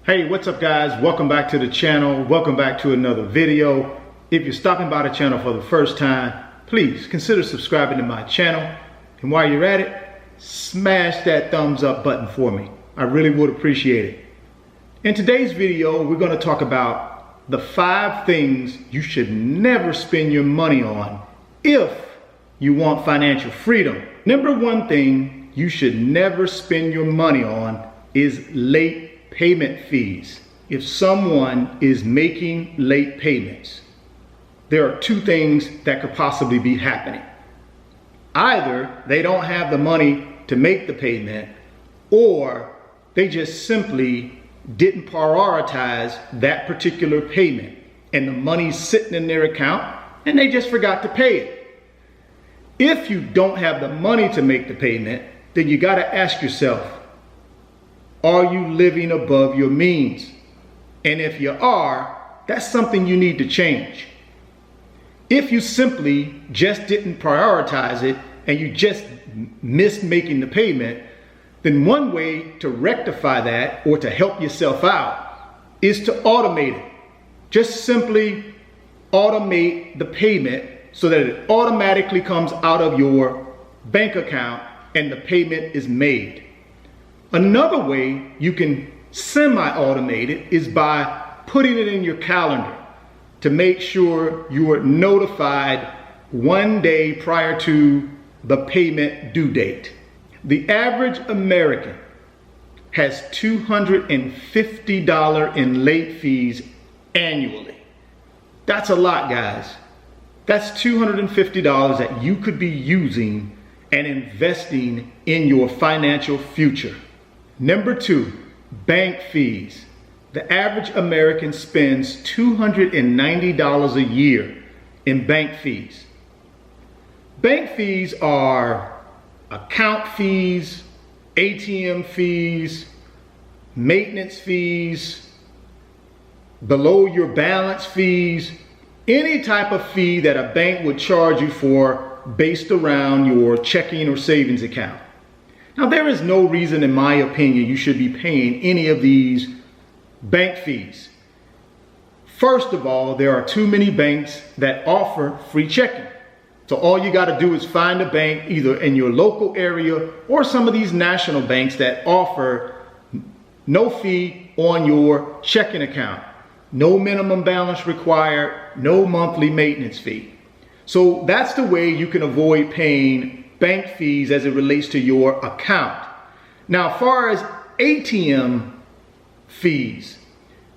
Hey, what's up guys? Welcome back to the channel. Welcome back to another video. If you're stopping by the channel for the first time, please consider subscribing to my channel. And while you're at it, smash that thumbs up button for me. I really would appreciate it. In today's video, we're going to talk about the 5 things you should never spend your money on if you want financial freedom. Number 1 thing you should never spend your money on is late payment fees. If someone is making late payments, there are 2 things that could possibly be happening. Either they don't have the money to make the payment, or they just simply didn't prioritize that particular payment and the money's sitting in their account and they just forgot to pay it. If you don't have the money to make the payment, then you got to ask yourself, are you living above your means? And if you are, that's something you need to change. If you simply just didn't prioritize it and you just missed making the payment, then one way to rectify that or to help yourself out is to automate it. Just simply automate the payment so that it automatically comes out of your bank account and the payment is made. Another way you can semi-automate it is by putting it in your calendar to make sure you are notified 1 day prior to the payment due date. The average American has $250 in late fees annually. That's a lot, guys. That's $250 that you could be using and investing in your financial future. Number 2, bank fees. The average American spends $290 a year in bank fees. Bank fees are account fees, ATM fees, maintenance fees, below your balance fees, any type of fee that a bank would charge you for based around your checking or savings account. Now, there is no reason, in my opinion, you should be paying any of these bank fees. First of all, there are too many banks that offer free checking. So all you got to do is find a bank either in your local area or some of these national banks that offer no fee on your checking account. No minimum balance required, no monthly maintenance fee. So that's the way you can avoid paying bank fees as it relates to your account. Now, as far as ATM fees,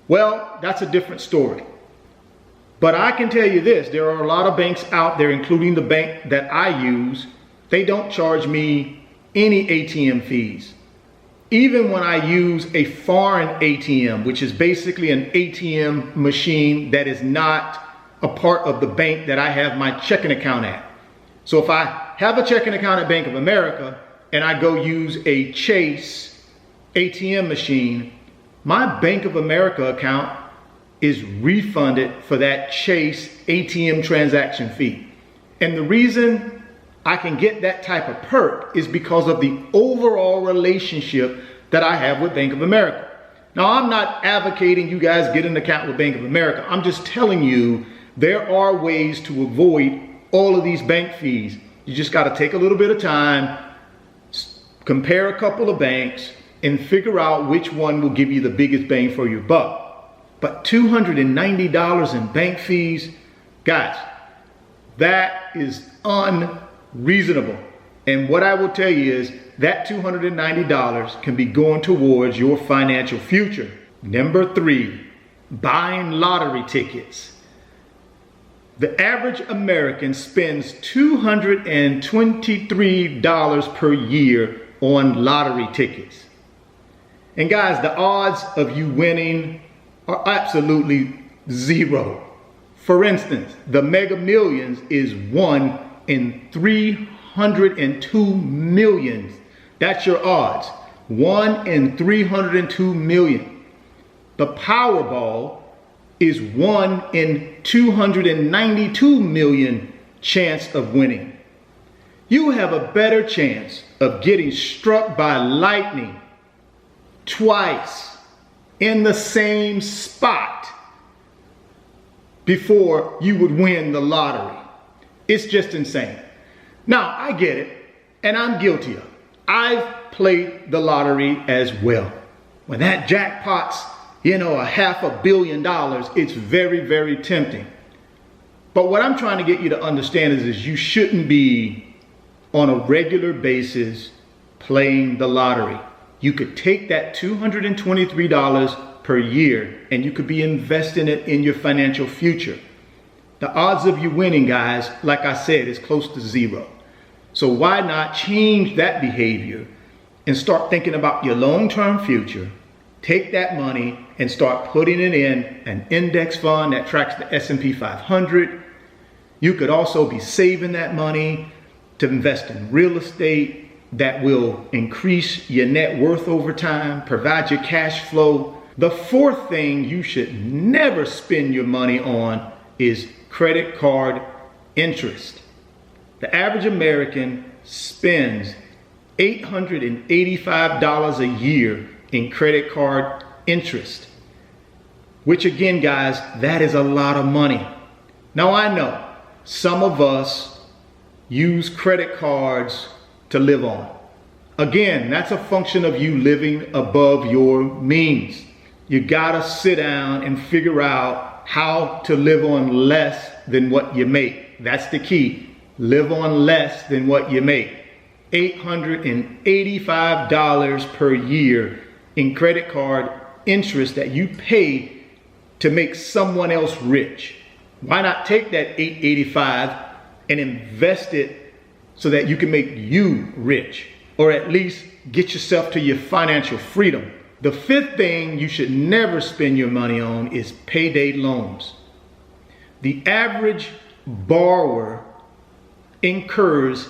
well, that's a different story. But I can tell you this, there are a lot of banks out there, including the bank that I use, they don't charge me any ATM fees. Even when I use a foreign ATM, which is basically an ATM machine that is not a part of the bank that I have my checking account at. So if I have a checking account at Bank of America and I go use a Chase ATM machine, my Bank of America account is refunded for that Chase ATM transaction fee. And the reason I can get that type of perk is because of the overall relationship that I have with Bank of America. Now, I'm not advocating you guys get an account with Bank of America. I'm just telling you there are ways to avoid all of these bank fees. You just got to take a little bit of time, compare a couple of banks, and figure out which one will give you the biggest bang for your buck. But $290 in bank fees, guys, that is unreasonable. And what I will tell you is that $290 can be going towards your financial future. Number 3, buying lottery tickets. The average American spends $223 per year on lottery tickets. And guys, the odds of you winning are absolutely 0. For instance, the Mega Millions is 1 in 302 million. That's your odds. 1 in 302 million. The Powerball is 1 in 292 million chance of winning. You have a better chance of getting struck by lightning twice in the same spot before you would win the lottery. It's just insane. Now, I get it, and I'm guilty of it. I've played the lottery as well. When that jackpot's, $500 million, it's very, very tempting. But what I'm trying to get you to understand is you shouldn't be on a regular basis playing the lottery. You could take that $223 per year and you could be investing it in your financial future. The odds of you winning, guys, like I said, is close to zero. So why not change that behavior and start thinking about your long-term future? Take that money and start putting it in an index fund that tracks the S&P 500. You could also be saving that money to invest in real estate that will increase your net worth over time, provide your cash flow. The fourth thing you should never spend your money on is credit card interest. The average American spends $885 a year in credit card interest, which again, guys, that is a lot of money. Now, I know some of us use credit cards to live on. Again, that's a function of you living above your means. You gotta sit down and figure out how to live on less than what you make. That's the key. Live on less than what you make. $885 per year in credit card interest that you pay to make someone else rich. Why not take that $885 and invest it so that you can make you rich, or at least get yourself to your financial freedom? The fifth thing you should never spend your money on is payday loans. The average borrower incurs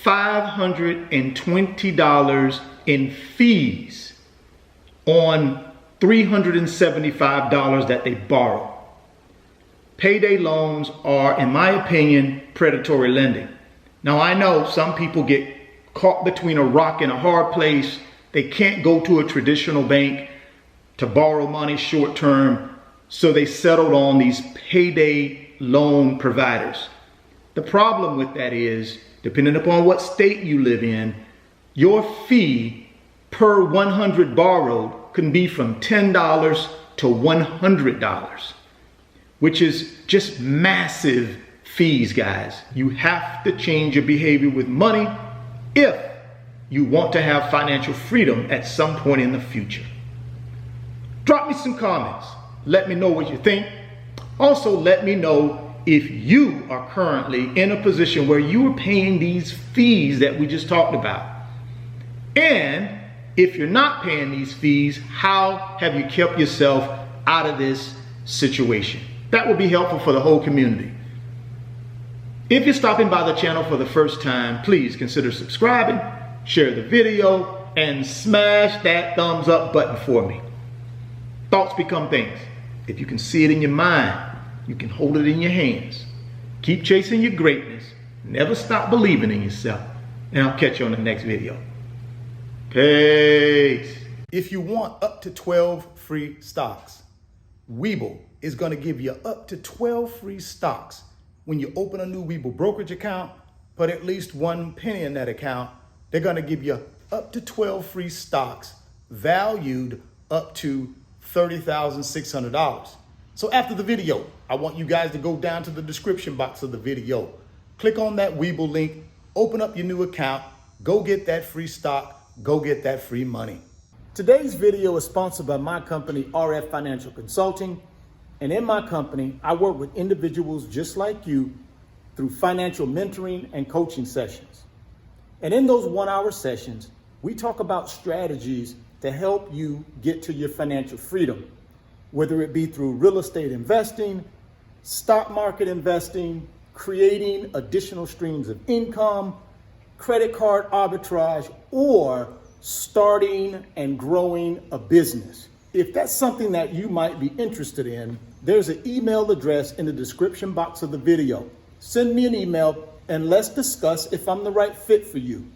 $520 in fees on $375 that they borrow. Payday loans are, in my opinion, predatory lending. Now, I know some people get caught between a rock and a hard place. They can't go to a traditional bank to borrow money short term, so they settled on these payday loan providers. The problem with that is, depending upon what state you live in, your fee per 100 borrowed can be from $10 to $100, which is just massive fees, guys. You have to change your behavior with money if you want to have financial freedom at some point in the future. Drop me some comments. Let me know what you think. Also, let me know if you are currently in a position where you are paying these fees that we just talked about. And if you're not paying these fees, how have you kept yourself out of this situation? That would be helpful for the whole community. If you're stopping by the channel for the first time, please consider subscribing, share the video, and smash that thumbs up button for me. Thoughts become things. If you can see it in your mind, you can hold it in your hands. Keep chasing your greatness. Never stop believing in yourself. And I'll catch you on the next video. Peace. If you want up to 12 free stocks, Webull is going to give you up to 12 free stocks when you open a new Webull brokerage account. Put at least 1 penny in that account. They're going to give you up to 12 free stocks valued up to $30,600. So after the video, I want you guys to go down to the description box of the video. Click on that Webull link, open up your new account, go get that free stock, go get that free money. Today's video is sponsored by my company, RF Financial Consulting. And in my company, I work with individuals just like you through financial mentoring and coaching sessions. And in those 1-hour sessions, we talk about strategies to help you get to your financial freedom, whether it be through real estate investing, stock market investing, creating additional streams of income, credit card arbitrage, or starting and growing a business. If that's something that you might be interested in, there's an email address in the description box of the video. Send me an email and let's discuss if I'm the right fit for you.